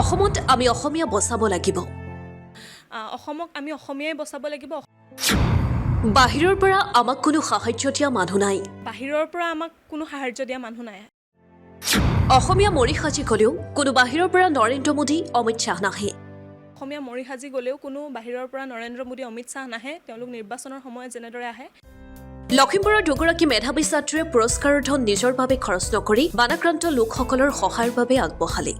অসমত আমি অসমীয়া বচাব লাগিব। অসমক আমি অসমীয়াই বচাব লাগিব। বাহিৰৰ পৰা আমাক কোনো সাহায্য দিয়া মানুহ নাই। বাহিৰৰ পৰা আমাক কোনো সাহায্য দিয়া মানুহ নাই। অসমীয়া মৰি সাজি গ'লেও কোনো বাহিৰৰ পৰা নৰেন্দ্ৰ মোদী অমিত শ্বাহ নাহে। অসমীয়া মৰি সাজি গ'লেও কোনো বাহিৰৰ পৰা নৰেন্দ্ৰ মোদী অমিত শ্বাহ নাহে। তেওঁলোক নিৰ্বাচনৰ সময়ত যেনেদৰে আহে। লখিমপুৰৰ দুগৰাকী মেধাৱী ছাত্ৰীয়ে পুৰস্কাৰৰ ধন নিজৰ বাবে খৰচ নকৰি বানাক্ৰান্ত লোকসকলৰ সহায়ৰ বাবে আগবঢ়ালে।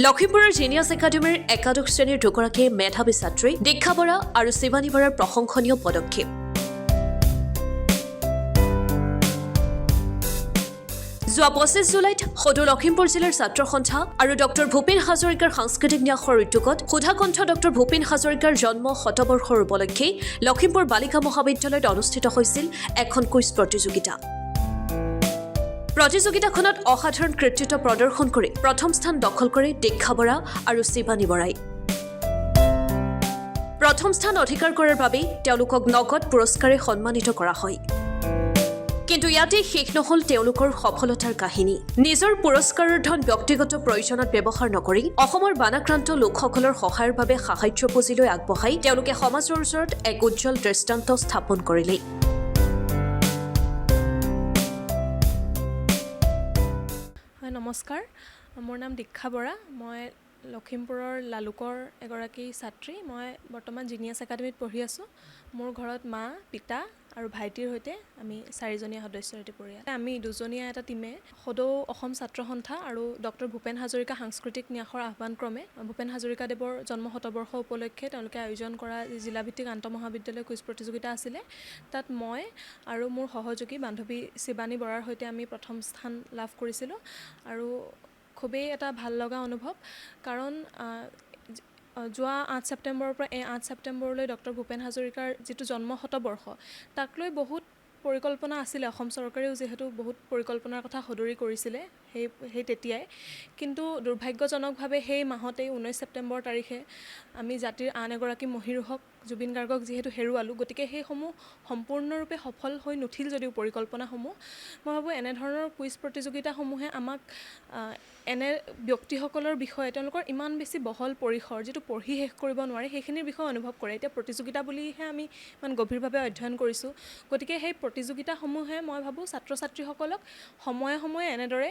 লখিমপুৰৰ জিনিয়াছ একাডেমীৰ একাদশ শ্ৰেণীৰ দুগৰাকী মেধাৱী ছাত্ৰী দীক্ষা বৰা আৰু শিৱানী বৰাৰ প্ৰশংসনীয় পদক্ষেপ। যোৱা 25 জুলাইত সদৌ লখিমপুৰ জিলাৰ ছাত্ৰ সন্থা আৰু ডক্টৰ ভূপেন হাজৰিকাৰ সাংস্কৃতিক ন্যাসৰ উদ্যোগত সুধাকণ্ঠ ডক্টৰ ভূপেন হাজৰিকাৰ জন্ম শতবৰ্ষৰ উপলক্ষে লখিমপুৰ বালিকা মহাবিদ্যালয়ত অনুষ্ঠিত হৈছিল এখন কুইজ প্ৰতিযোগিতা। প্ৰতিযোগিতাখনত অসাধাৰণ কৃতিত্ব প্ৰদৰ্শন কৰি প্ৰথম স্থান দখল কৰে দীক্ষা বৰা আৰু শিৱানী বৰাই। প্ৰথম স্থান অধিকাৰ কৰাৰ বাবে তেওঁলোকক নগদ পুৰস্কাৰে সন্মানিত কৰা হয়। কিন্তু ইয়াতে শেষ নহল তেওঁলোকৰ সফলতাৰ কাহিনী। নিজৰ পুৰস্কাৰৰ ধন ব্যক্তিগত প্ৰয়োজনত ব্যৱহাৰ নকৰি অসমৰ বানাক্ৰান্ত লোকসকলৰ সহায়ৰ বাবে সাহায্য পুঁজিলৈ আগবঢ়াই তেওঁলোকে সমাজৰ ওচৰত এক উজ্জ্বল দৃষ্টান্ত স্থাপন কৰিলে। নমস্কাৰ, মোৰ নাম দীক্ষা বৰা। মই লখিমপুৰৰ লালুকৰ এগৰাকী ছাত্ৰী। মই বৰ্তমান জিনিয়াছ একাডেমীত পঢ়ি আছোঁ। মোৰ ঘৰত মা, পিতা আৰু ভাইটিৰ সৈতে আমি 4জনীয়া সদস্যৰ এটি পৰিয়াল। আমি দুজনীয়া এটা টীমে সদৌ অসম ছাত্ৰ সন্থা আৰু ডক্টৰ ভূপেন হাজৰিকা সাংস্কৃতিক ন্যাসৰ আহ্বানক্ৰমে ভূপেন হাজৰিকাদেৱৰ জন্ম শতবৰ্ষ উপলক্ষে তেওঁলোকে আয়োজন কৰা জিলাভিত্তিক আন্তঃমহাবিদ্যালয় কুইজ প্ৰতিযোগিতা আছিলে। তাত মই আৰু মোৰ সহযোগী বান্ধৱী শিৱানী বৰাৰ সৈতে আমি প্ৰথম স্থান লাভ কৰিছিলোঁ। আৰু খুবেই এটা ভাল লগা অনুভৱ, কাৰণ যোৱা 8 ছেপ্টেম্বৰৰ পৰা এই 8 ছেপ্টেম্বৰলৈ ডক্টৰ ভূপেন হাজৰিকাৰ যিটো জন্ম শতবৰ্ষ, তাক লৈ বহুত পৰিকল্পনা আছিলে। অসম চৰকাৰেও যিহেতু বহুত পৰিকল্পনাৰ কথা সদৰি কৰিছিলে সেই তেতিয়াই। কিন্তু দুৰ্ভাগ্যজনকভাৱে সেই মাহতেই 19 ছেপ্টেম্বৰ তাৰিখে আমি জাতিৰ আন এগৰাকী মহীৰূহক জুবিন গাৰ্গক যিহেতু হেৰুৱালোঁ, গতিকে সেইসমূহ সম্পূৰ্ণৰূপে সফল হৈ নুঠিল যদিও পৰিকল্পনাসমূহ। মই ভাবোঁ এনেধৰণৰ কুইজ প্ৰতিযোগিতাসমূহে আমাক এনে ব্যক্তিসকলৰ বিষয়ে তেওঁলোকৰ ইমান বেছি বহল পৰিসৰ, যিটো পঢ়ি শেষ কৰিব নোৱাৰে, সেইখিনিৰ বিষয়ে অনুভৱ কৰে। এতিয়া প্ৰতিযোগিতা বুলিহে আমি ইমান গভীৰভাৱে অধ্যয়ন কৰিছোঁ। গতিকে সেই প্ৰতিযোগিতাসমূহে মই ভাবোঁ ছাত্ৰ ছাত্ৰীসকলক সময়ে সময়ে এনেদৰে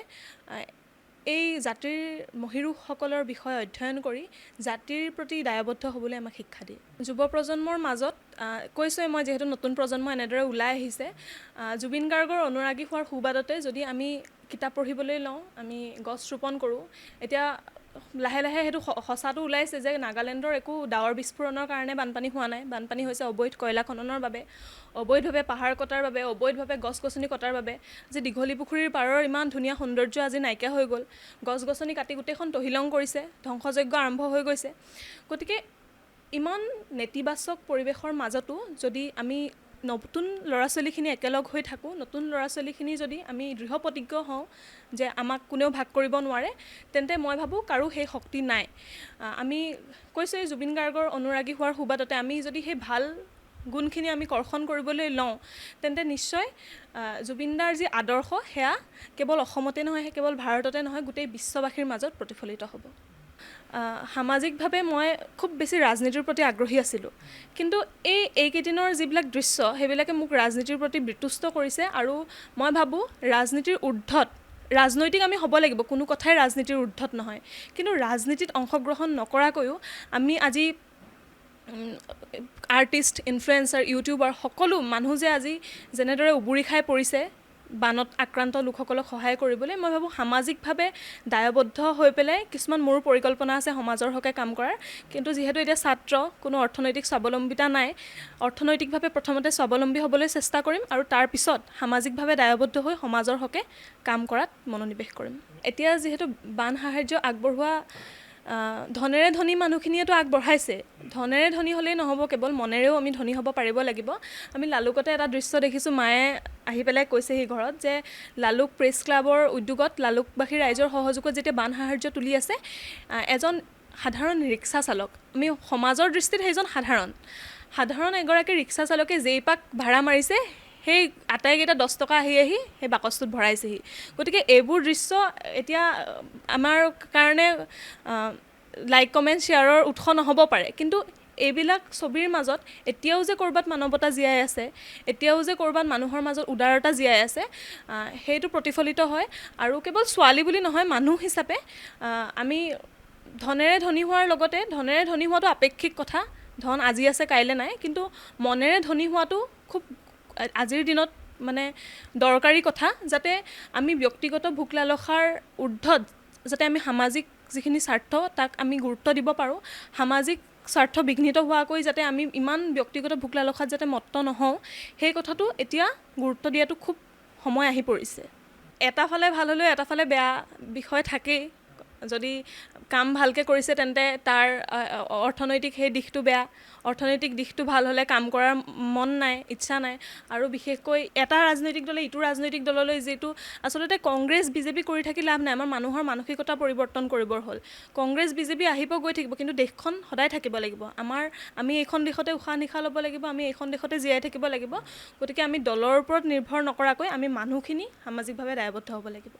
এই জাতিৰ মহীৰূহসকলৰ বিষয়ে অধ্যয়ন কৰি জাতিৰ প্ৰতি দায়বদ্ধ হ'বলৈ আমাক শিক্ষা দিয়ে। যুৱ প্ৰজন্মৰ মাজত কৈছোঁৱে মই, যিহেতু নতুন প্ৰজন্ম এনেদৰে ওলাই আহিছে, জুবিন গাৰ্গৰ অনুৰাগী হোৱাৰ সুবাদতে যদি আমি কিতাপ পঢ়িবলৈ লওঁ, আমি গছ ৰোপণ কৰোঁ। এতিয়া লাহে লাহে সেইটো সঁচাটো ওলাইছে যে নাগালেণ্ডৰ একো ডাৱৰ বিস্ফোৰণৰ কাৰণে বানপানী হোৱা নাই। বানপানী হৈছে অবৈধ কয়লা খননৰ বাবে, অবৈধভাৱে পাহাৰ কটাৰ বাবে, অবৈধভাৱে গছ গছনি কটাৰ বাবে। যে দীঘলী পুখুৰীৰ পাৰৰ ইমান ধুনীয়া সৌন্দৰ্য আজি নাইকিয়া হৈ গ'ল। গছ গছনি কাটি গোটেইখন তহিলং কৰিছে, ধ্বংসযজ্ঞ আৰম্ভ হৈ গৈছে। গতিকে ইমান নেতিবাচক পৰিৱেশৰ মাজতো যদি আমি নতুন ল'ৰা ছোৱালীখিনি একেলগ হৈ থাকোঁ, নতুন ল'ৰা ছোৱালীখিনি যদি আমি দৃঢ় প্ৰতিজ্ঞ হওঁ যে আমাক কোনেও ভাগ কৰিব নোৱাৰে, তেন্তে মই ভাবোঁ কাৰো সেই শক্তি নাই। আমি কৈছোঁ এই জুবিন গাৰ্গৰ অনুৰাগী হোৱাৰ সুবাদতে আমি যদি সেই ভাল গুণখিনি আমি কৰ্ষণ কৰিবলৈ লওঁ, তেন্তে নিশ্চয় জুবিনদাৰ যি আদৰ্শ সেয়া কেৱল অসমতে নহয়, কেৱল ভাৰততে নহয়, গোটেই বিশ্ববাসীৰ মাজত প্ৰতিফলিত হ'ব। সামাজিকভাৱে মই খুব বেছি ৰাজনীতিৰ প্ৰতি আগ্ৰহী আছিলোঁ। কিন্তু এইকেইদিনৰ যিবিলাক দৃশ্য, সেইবিলাকে মোক ৰাজনীতিৰ প্ৰতি বিতুষ্ট কৰিছে। আৰু মই ভাবোঁ ৰাজনীতিৰ ঊৰ্ধত, ৰাজনৈতিক আমি হ'ব লাগিব, কোনো কথাই ৰাজনীতিৰ ঊৰ্ধত নহয়। কিন্তু ৰাজনীতিত অংশগ্ৰহণ নকৰাকৈও আমি আজি আৰ্টিষ্ট, ইনফ্লুৱেঞ্চাৰ, ইউটিউবাৰ সকলো মানুহ যে আজি যেনেদৰে উবুৰি খাই পৰিছে বানত আক্ৰান্ত লোকসকলক সহায় কৰিবলৈ, মই ভাবোঁ সামাজিকভাৱে দায়বদ্ধ হৈ পেলাই কিছুমান মোৰ পৰিকল্পনা আছে সমাজৰ হকে কাম কৰাৰ। কিন্তু যিহেতু এতিয়া ছাত্ৰ, কোনো অৰ্থনৈতিক স্বাৱলম্বিতা নাই, অৰ্থনৈতিকভাৱে প্ৰথমতে স্বাৱলম্বী হ'বলৈ চেষ্টা কৰিম আৰু তাৰপিছত সামাজিকভাৱে দায়বদ্ধ হৈ সমাজৰ হকে কাম কৰাত মনোনিৱেশ কৰিম। এতিয়া যিহেতু বান সাহাৰ্য আগবঢ়োৱা ধনেৰে ধনী মানুহখিনিয়েতো আগবঢ়াইছে। ধনেৰে ধনী হ'লেই নহ'ব, কেৱল মনেৰেও আমি ধনী হ'ব পাৰিব লাগিব। আমি লালুকতে এটা দৃশ্য দেখিছোঁ, মায়ে আহি পেলাই কৈছেহি ঘৰত যে লালুক প্ৰেছ ক্লাবৰ উদ্যোগত লালুকবাসী ৰাইজৰ সহযোগত যেতিয়া বান সাহাৰ্য তুলি আছে, এজন সাধাৰণ ৰিক্সা চালক, আমি সমাজৰ দৃষ্টিত সেইজন সাধাৰণ এগৰাকী ৰিক্সা চালকে যেই পাক ভাড়া মাৰিছে সেই আটাইকেইটা 10 টকা আহি সেই বাকচটোত ভৰাইছেহি। গতিকে এইবোৰ দৃশ্য এতিয়া আমাৰ কাৰণে লাইক কমেণ্ট শ্বেয়াৰৰ উৎস নহ'ব পাৰে, কিন্তু এইবিলাক ছবিৰ মাজত এতিয়াও যে ক'ৰবাত মানৱতা জীয়াই আছে, এতিয়াও যে ক'ৰবাত মানুহৰ মাজত উদাৰতা জীয়াই আছে, সেইটো প্ৰতিফলিত হয়। আৰু কেৱল ছোৱালী বুলি নহয়, মানুহ হিচাপে আমি ধনেৰে ধনী হোৱাৰ লগতে, ধনেৰে ধনী হোৱাটো আপেক্ষিক কথা, ধন আজি আছে কাইলৈ নাই, কিন্তু মনেৰে ধনী হোৱাটো খুব আজিৰ দিনত মানে দৰকাৰী কথা, যাতে আমি ব্যক্তিগত ভোক লালসাৰ ঊৰ্ধত যাতে আমি সামাজিক যিখিনি স্বাৰ্থ তাক আমি গুৰুত্ব দিব পাৰোঁ, সামাজিক স্বাৰ্থ বিঘ্নিত হোৱাকৈ যাতে আমি ইমান ব্যক্তিগত ভোক লালসাত যাতে মত্ত নহওঁ, সেই কথাটো এতিয়া গুৰুত্ব দিয়াটো খুব সময় আহি পৰিছে। এটা ফালে ভাল হ'লেও এটা ফালে বেয়া বিষয় থাকেই। যদি কাম ভালকৈ কৰিছে তেন্তে তাৰ অৰ্থনৈতিক সেই দিশটো বেয়া, অৰ্থনৈতিক দিশটো ভাল হ'লে কাম কৰাৰ মন নাই, ইচ্ছা নাই। আৰু বিশেষকৈ এটা ৰাজনৈতিক দলে ইটো ৰাজনৈতিক দললৈ, যিটো আচলতে কংগ্ৰেছ বিজেপি কৰি থাকি লাভ নাই, আমাৰ মানুহৰ মানসিকতা পৰিৱৰ্তন কৰিবৰ হ'ল। কংগ্ৰেছ বিজেপি আহিব গৈ থাকিব, কিন্তু দেশখন সদায় থাকিব লাগিব। আমি এইখন দেশতে উশাহ নিশাহ ল'ব লাগিব, আমি এইখন দেশতে জীয়াই থাকিব লাগিব। গতিকে আমি দলৰ ওপৰত নিৰ্ভৰ নকৰাকৈ আমি মানুহখিনি সামাজিকভাৱে দায়বদ্ধ হ'ব লাগিব।